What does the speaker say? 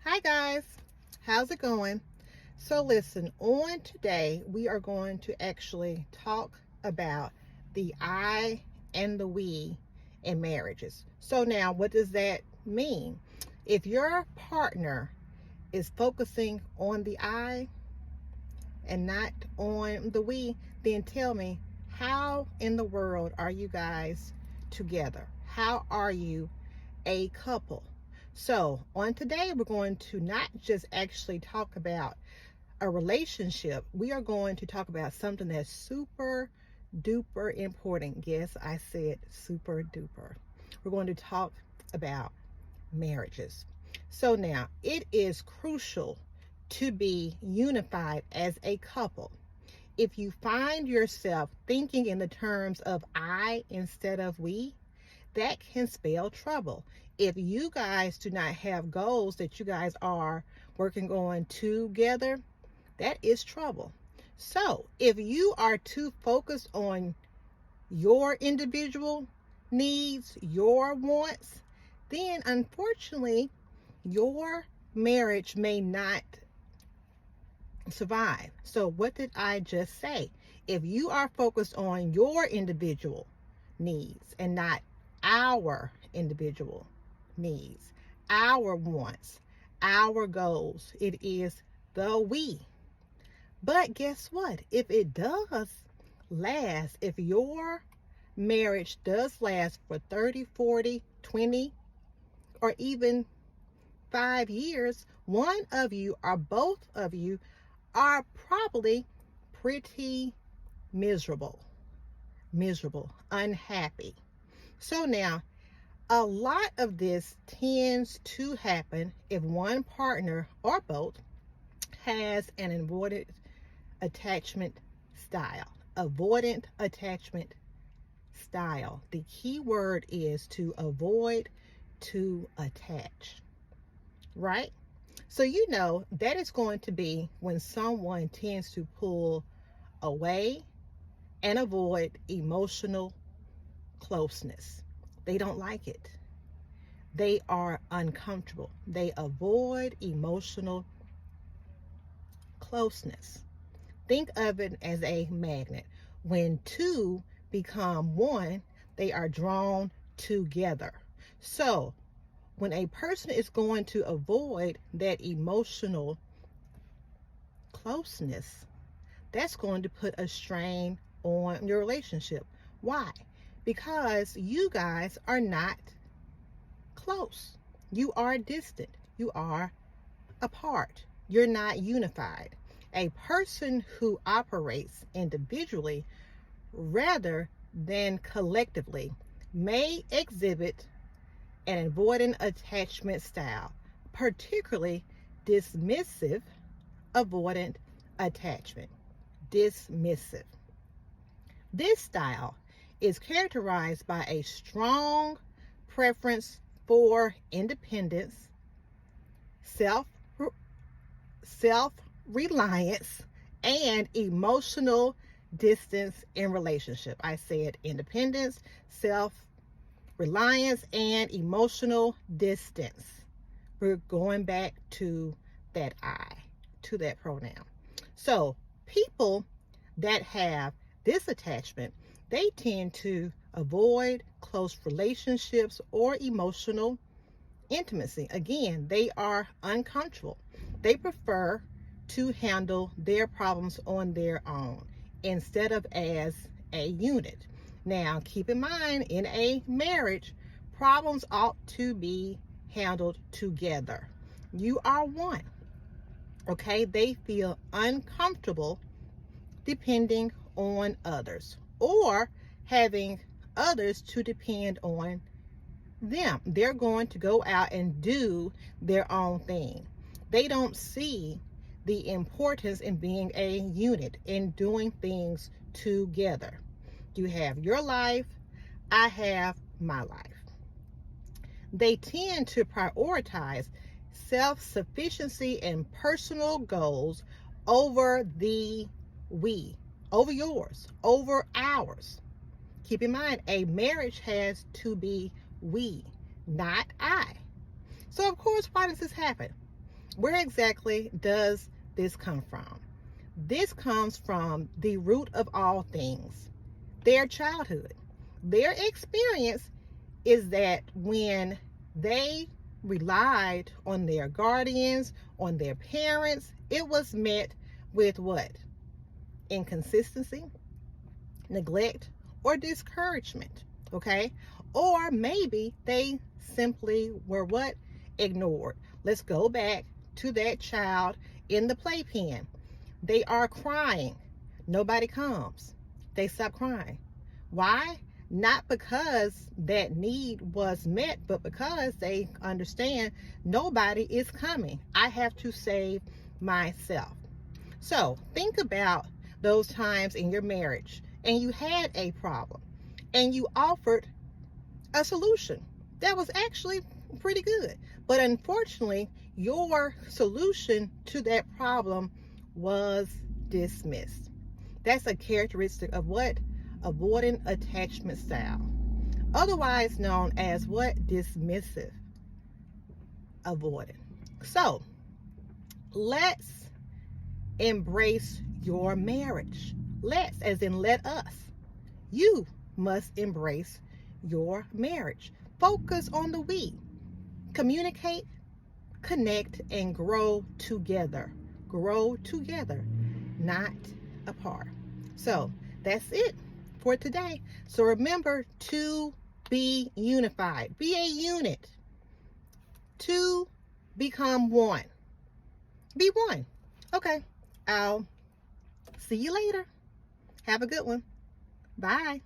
Hi guys, how's it going? So listen, on today we are going to actually talk about the I and the we in marriages. So now what does that mean? If your partner is focusing on the I and not on the we, then tell me, how in the world are you guys together? How are you a couple? So, on today, we're going to not just actually talk about a relationship, we are going to talk about something that's super duper important. Yes, I said super duper. We're going to talk about marriages. So, now it is crucial to be unified as a couple. If you find yourself thinking in the terms of I instead of we, that can spell trouble. If you guys do not have goals that you guys are working on together, that is trouble. So, if you are too focused on your individual needs, your wants, then unfortunately, your marriage may not survive. So, what did I just say? If you are focused on your individual needs and not our individual needs, our wants, our goals, it is the we. But guess what? If it does last, if your marriage does last for 30, 40, 20, or even 5 years, one of you or both of you are probably pretty miserable, unhappy. So now, a lot of this tends to happen if one partner or both has an avoidant attachment style. Avoidant attachment style. The key word is to avoid, to attach, right? So you know that is going to be when someone tends to pull away and avoid emotional closeness. They don't like it. They are uncomfortable. They avoid emotional closeness. Think of it as a magnet. When two become one, they are drawn together. So, when a person is going to avoid that emotional closeness, that's going to put a strain on your relationship. Why? Because you guys are not close. You are distant. You are apart. You're not unified. A person who operates individually rather than collectively may exhibit an avoidant attachment style, particularly dismissive avoidant attachment. Dismissive. This style is characterized by a strong preference for independence, self self reliance, and emotional distance in relationship. I said independence, self reliance, and emotional distance. We're going back to that I, to that pronoun. So, people that have this attachment, they tend to avoid close relationships or emotional intimacy. Again, they are uncomfortable. They prefer to handle their problems on their own instead of as a unit. Now, keep in mind, in a marriage, problems ought to be handled together. You are one, okay? They feel uncomfortable depending on others or having others to depend on them. They're going to go out and do their own thing. They don't see the importance in being a unit, in doing things together. You have your life, I have my life. They tend to prioritize self-sufficiency and personal goals over the we, over yours, over ours. Keep in mind, a marriage has to be we, not I. So, of course, why does this happen? Where exactly does this come from? This comes from the root of all things, their childhood. Their experience is that when they relied on their guardians, on their parents, it was met with what? Inconsistency, neglect, or discouragement. Okay? Or maybe they simply were what? Ignored. Let's go back to that child in the playpen. They are crying. Nobody comes. They stop crying. Why? Not because that need was met, but because they understand nobody is coming. I have to save myself. So think about those times in your marriage and you had a problem and you offered a solution that was actually pretty good. But unfortunately, your solution to that problem was dismissed. That's a characteristic of what? Avoidant attachment style. Otherwise known as what? Dismissive avoidant. So let's embrace your marriage. Let's, as in let us. You must embrace your marriage. Focus on the we. Communicate, connect, and grow together. Grow together, not apart. So that's it for today. So remember to be unified. Be a unit. To become one. Be one. Okay. I'll see you later. Have a good one. Bye.